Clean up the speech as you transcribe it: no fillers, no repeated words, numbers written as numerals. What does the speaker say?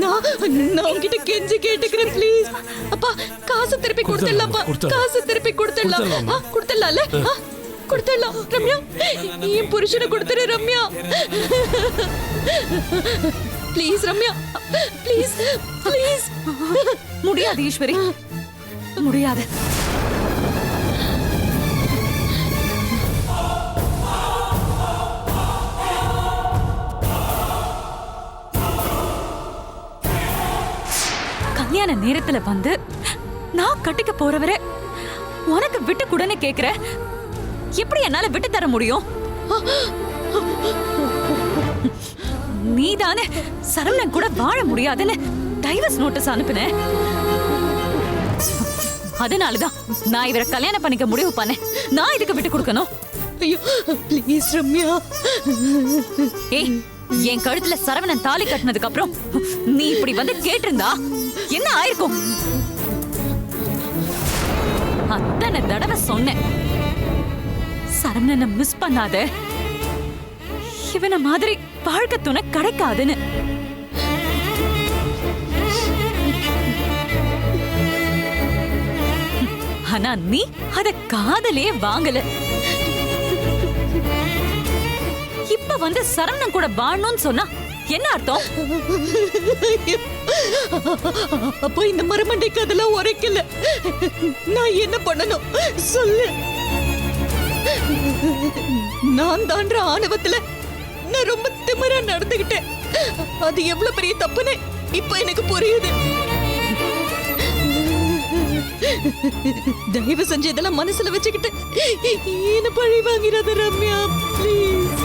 நான் உன்கிட்ட கெஞ்சி கேட்டுக்கிறேன் ப்ளீஸ். அப்பா காசு திருப்பி கொடுத்துடலாம்ப்பா. காசு திருப்பி கொடுத்துடலாம். கொடுத்துடலாம்ல? கொடுத்துடலாம் ரம்யா. என் புருஷனை கொடுத்துரு Ramya. Please Ramya, please please. முடியாது ஈஸ்வரி, முடியாது. கல்யாண நேரத்துல வந்து நான் கட்டிக்க போறவரை உனக்கு விட்டு கூடன்னு கேக்குற. எப்படி என்னால விட்டு தர முடியும்? நீதானே சரவணன் கூட வாழ முடியாதுன்னு டைவர்ஸ் நோட்டீஸ் அனுப்புன. அதனாலதான் நான் இவரை கல்யாணம் பண்ணிக்க முடிவு பண்ணேன். நான் இதுக்கு விட்டு கொடுக்கணும்? ஐயோ ப்ளீஸ் ரம்யா. ஏய், என் கழுத்துல சரவணன் தாலி கட்டினதுக்கு அப்புறம் நீ இப்படி வந்து கேட்டிருந்தா என்ன ஆயிருக்கும்? அத்தனை தடவை சொன்னேன் சரவணனை மிஸ் பண்ணாத, இவன மாதிரி வாழ்க்கை துணை கிடைக்காதுன்னு. ஆனா நீ அத காதலே வாங்கல. இப்ப வந்து சரவணன் கூட வாழணும்னு சொன்னா என்ன அர்த்தம்? அப்போ இந்த மரமண்டைக்கு அதெல்லாம் உரைக்கல. நான் என்ன பண்ணணும் சொல்லு. நான் தான்ற ஆணவத்துல நான் ரொம்ப திமிரா நடந்துகிட்டேன். அது எவ்வளவு பெரிய தப்புன்னு இப்ப எனக்கு புரியுது. தயவு செஞ்சு இதெல்லாம் மனசுல வச்சுக்கிட்டு என்ன பழி வாங்கிறாத ரம்யா ப்ளீஸ்.